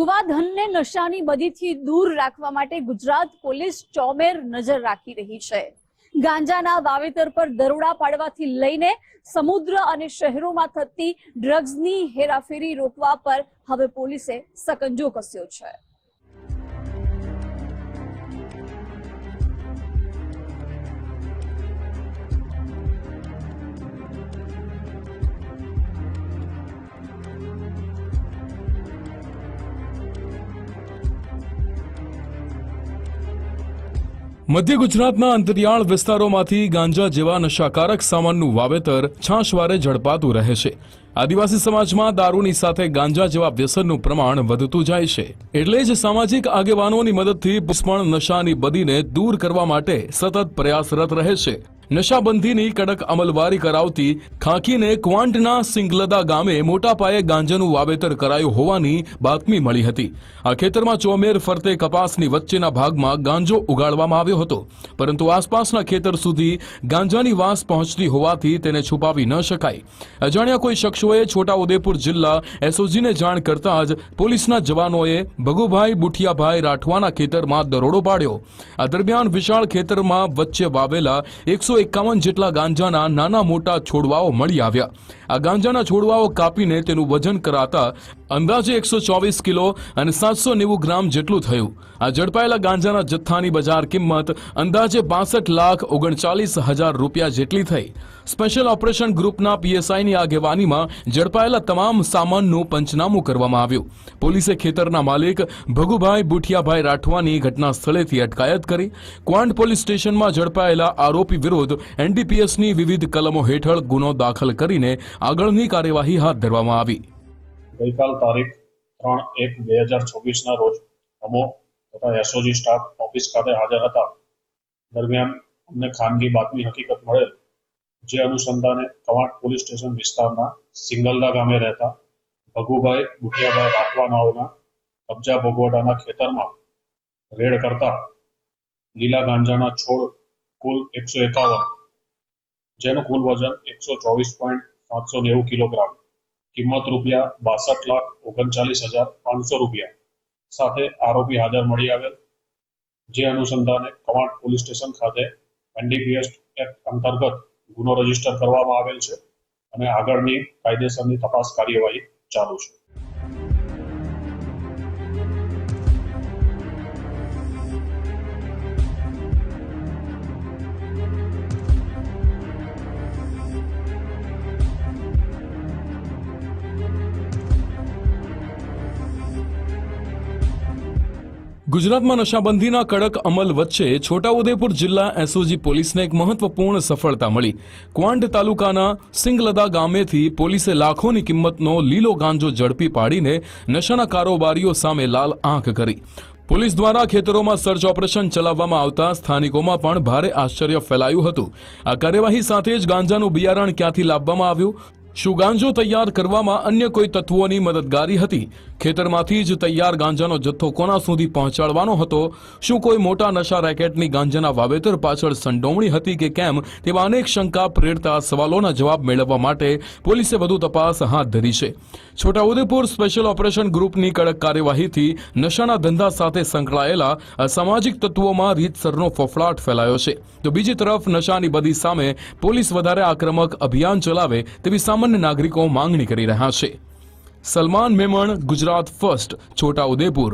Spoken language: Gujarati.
યુવાધનને નશાની બદીથી દૂર રાખવા માટે ગુજરાત પોલીસ ચોમેર નજર રાખી રહી છે। ગાંજાના વાવેતર પર દરોડા પાડવાથી લઈને સમુદ્ર અને શહેરોમાં થતી ડ્રગ્સની હેરાફેરી રોકવા પર હવે પોલીસે સકંજો કસ્યો છે। મધ્ય ગુજરાતના અંતરિયાળ વિસ્તારોમાંથી ગાંજા જેવા નશાકારક સામાનનું વાવેતર છાશવારે ઝડપાતું રહે છે। આદિવાસી સમાજમાં દારૂની સાથે ગાંજા જેવા વ્યસનનું પ્રમાણ વધતું જાય છે, એટલે જ સામાજિક આગેવાનોની મદદથી પણ નશાની બદીને દૂર કરવા માટે સતત પ્રયાસરત રહે છે। નશાબંધીની કડક અમલવારી કરાવતી ખાંકીને ક્વાંટના સિંગલદા ગામે મોટા પાયે ગાંજાનું વાવેતર કરાયું હોવાની બાતમી મળી હતી। આ ખેતરમાં ચોમેર ફરતે કપાસની વચ્ચેના ભાગમાં ગાંજો ઉગાડવામાં આવ્યો હતો, પરંતુ આસપાસના ખેતર સુધી ગાંજાની વાસ પહોંચતી હોવાથી તેને છુપાવી ન શકાય। અજાણ્યા કોઈ શખ્સોએ છોટાઉદેપુર જિલ્લા એસઓજીને જાણ કરતા જ પોલીસના જવાનોએ ભગુભાઈ બુઠિયાભાઈ રાઠવાના ખેતરમાં દરોડો પાડ્યો। આ દરમિયાન વિશાળ ખેતરમાં વચ્ચે વાવેલા 151 જેટલા ગાંજાના નાના મોટા છોડવાઓ મળી આવ્યા। આ ગાંજાના છોડવાઓ કાપીને તેનું વજન કરાતા અંદાજે 124 કિલો અને 790 ગ્રામ જેટલું થયું। આ ઝડપાયેલા ગાંજાના જથ્થાની બજાર કિંમત અંદાજે 62,39,000 રૂપિયા જેટલી થઈ। સ્પેશિયલ ઓપરેશન ગ્રુપના પીએસઆઈની આગેવાનીમાં ઝડપાયેલા તમામ સામાનનું પંચનામું કરવામાં આવ્યું। પોલીસે ખેતરના માલિક ભગુભાઈ બુઠિયાભાઈ રાઠવાની ઘટના સ્થળેથી અટકાયત કરી ક્વાંટ પોલીસ સ્ટેશનમાં ઝડપાયેલા આરોપી વિરુદ્ધ એનડીપીએસની વિવિધ કલમો હેઠળ ગુનો દાખલ કરીને આગળની કાર્યવાહી હાથ ધરવામાં આવી। ગઈકાલ તારીખ 3/1/2024 રોજ અમો તથા એસઓજી સ્ટાફ ઓફિસ ખાતે હાજર હતા। દરમિયાન અમને ખાનગી બાતમી હકીકત મળેલ, જે અનુસંધાને કવાંટ પોલીસ સ્ટેશન વિસ્તારના સિંગલદા ગામે રહેતા ભગુભાઈ બુઠિયાભાઈ રાઠવાનાઓના કબજા ભોગવટાના ખેતરમાં રેડ કરતા લીલા ગાંજાના છોડ કુલ 151, જેનું કુલ વજન 124.790 કિલોગ્રામ, કિંમત ₹62,39,500 રૂપિયા સાથે આરોપી હાજર મળી આવેલ, જે અનુસંધાને કવાંટ પોલીસ સ્ટેશન ખાતે એનડીપીએસ એક્ટ અંતર્ગત ગુનો રજીસ્ટર કરવામાં આવેલ છે અને આગળની કાયદેસરની તપાસ કાર્યવાહી ચાલુ છે। ગુજરાતમાં નશાબંધીના કડક અમલ વચ્ચે છોટાઉદેપુર જિલ્લા એસઓજી પોલીસને એક મહત્વપૂર્ણ સફળતા મળી। ક્વાંટ તાલુકાના સિંગલદા ગામેથી પોલીસે લાખોની કિંમતનો લીલો ગાંજો ઝડપી પાડીને નશાના કારોબારીઓ સામે લાલ આંખ કરી। પોલીસ દ્વારા ખેતરોમાં સર્ચ ઓપરેશન ચલાવવામાં આવતા સ્થાનિકોમાં પણ ભારે આશ્ચર્ય ફેલાયું હતું। આ કાર્યવાહી સાથે જ ગાંજાનું બિયારણ ક્યાંથી લાવવામાં આવ્યું, શું ગાંજો તૈયાર કરવામાં અન્ય કોઈ તત્વોની મદદગારી હતી, ખેતરમાંથી જ તૈયાર ગાંજાનો જથ્થો કોના સુધી પહોંચાડવાનો હતો, શું કોઈ મોટા નશા રેકેટની ગાંજાના વાવેતર પાછળ સંડોવણી હતી કે કેમ, તેવા અનેક શંકા પ્રેરતા સવાલોના જવાબ મેળવવા માટે પોલીસે વધુ તપાસ હાથ ધરી છે। છોટાઉદેપુર સ્પેશિયલ ઓપરેશન ગ્રુપની કડક કાર્યવાહીથી નશાના ધંધા સાથે સંકળાયેલા અસામાજિક તત્વોમાં રીતસરનો ફફડાટ ફેલાયો છે, તો બીજી તરફ નશાની બદી સામે પોલીસ વધારે આક્રમક અભિયાન ચલાવે તેવી સામાન્ય નાગરિકો માંગણી કરી રહ્યા છે। સલમાન મેમણ, ગુજરાત ફર્સ્ટ, છોટાઉદેપુર।